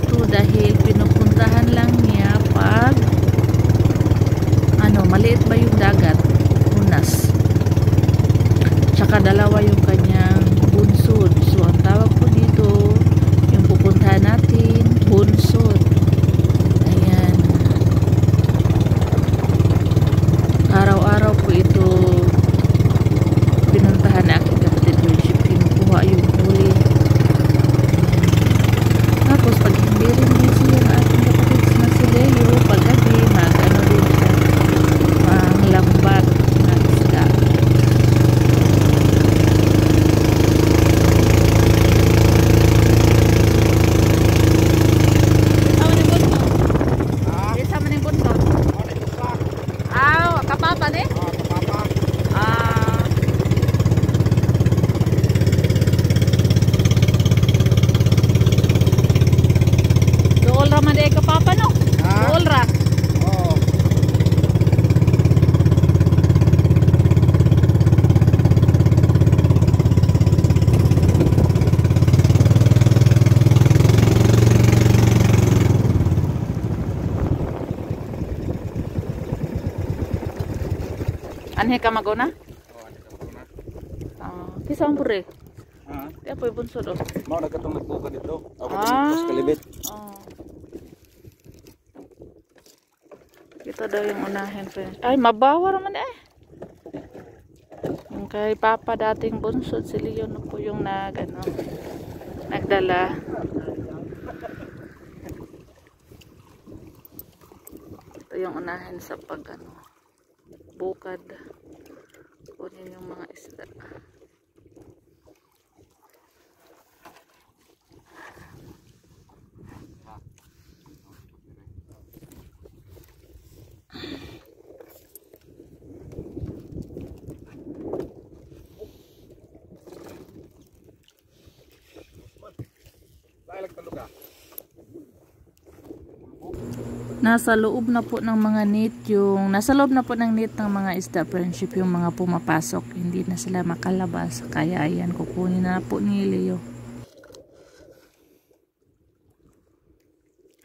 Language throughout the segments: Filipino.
dito dahil pinupuntahan lang niya pag maliit ba yung dagat, unas. Tsaka dalawa yung kanyang bunsod. So ang tawag po dito, yung pupuntahan natin, bunsod. Ayan. Araw-araw po ito pinuntahan na aking kapatid Bridget. Kinukuha yung huli. Tapos pag hindi rin busy yung ating kapatid na si Leo, paggabi mag-ano din siya, manglambat na isda. Kapapa ni? Oh, kapapa. Dool ra man day kapapa no? Dool ra. Oo. Anhe ka maguna? Oo, anhe ka maguna. Kisa ang puri? Kaya po yung bunsod o? Mau nagkatong nagbuka dito. Ako mas kalibit. Ito daw yung unahin, friends. Ay, mabawa naman eh. Yung kay Papa dating bunsod, si Leon po yung nagdala. Ito yung unahin sa bukad. Kunin yung mga isda. Nasa loob na po ng mga net nasa loob na po ng net ng mga isda friendship yung mga pumapasok, hindi na sila makalabas, kaya ayan kukunin na po ni Leo.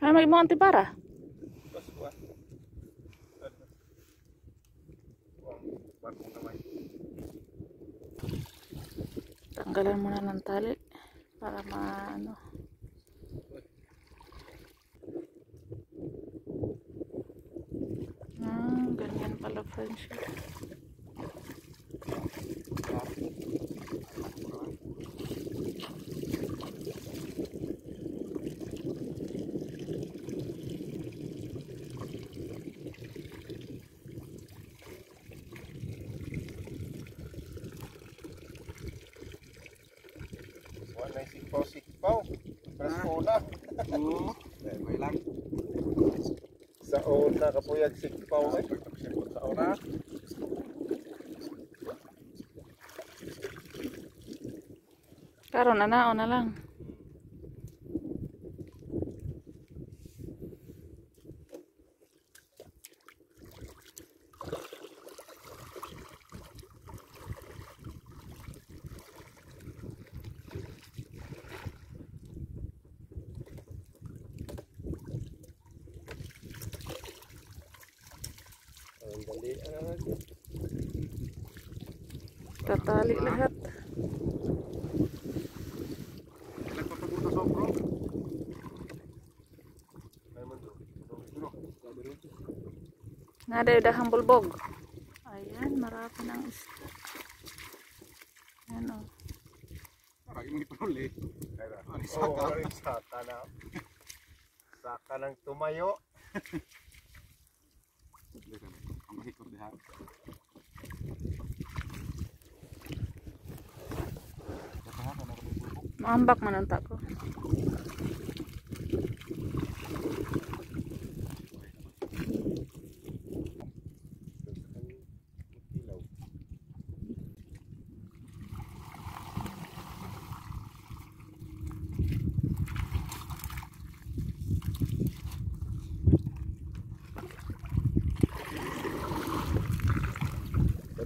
May mo antipara? Tanggalan mo na ng tali para ganyan pala friendship. Wala sikpaw. Presko na. May lang. Sa una kapuyag sikpaw eh. Sa una. Karon na lang. Tatali lahat. Nagpapabuta sobro. Nada dahang bulbog. Ayan, marami ng isda. Ayan o. Parang yung ipuli. Saka ng tumayo. Ang mahikot diha. Maambak man ang tako.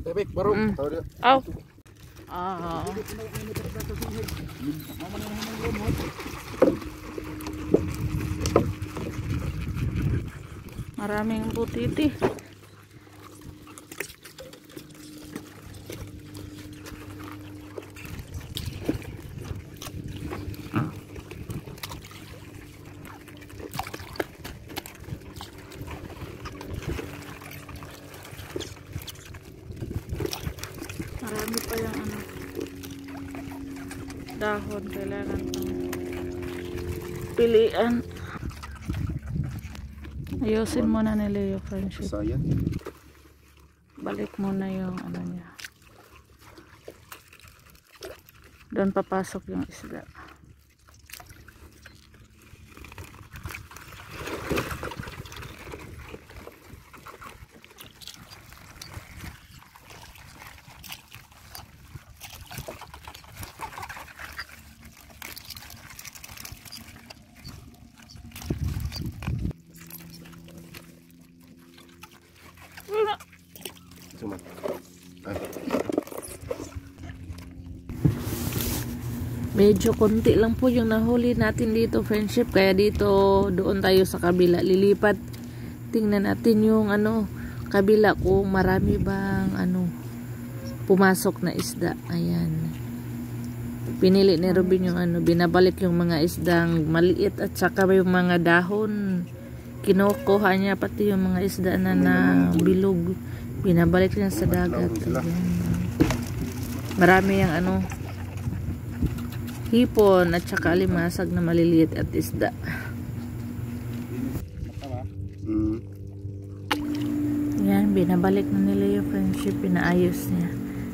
Tebik baru. Aw. Maraming butiti. Marami pa yung ano, dahon. Kailangan pang pilian. Ayusin muna ni Leo, friendship. Sayang. Balik muna yung ano niya. Doon papasok yung isda. Cuma. Medyo konti lang po yung nahuli natin dito, friendship. Kaya dito, doon tayo sa kabila lilipat. Tingnan natin yung ano, kabila kung marami bang ano, pumasok na isda. Ayan. Pinili ni Robin yung ano, binabalik yung mga isdang maliit at saka yung mga dahon. Kinukuha niya pati yung mga isda na bilog. Binabalik niya sa dagat. Ayan. Marami yung ano, hipon at saka alimasag na maliliit at isda. Yan, binabalik na nila yung friendship, pinaayos niya.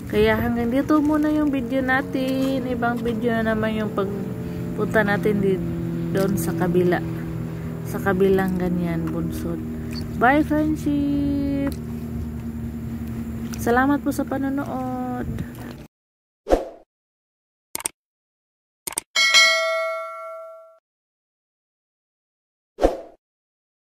Kaya hanggang dito muna yung video natin. Ibang video na naman yung pagpunta natin doon sa kabila. Sa kabilang ganyan, bunsod. Bye, friendship! Salamat po sa panonood.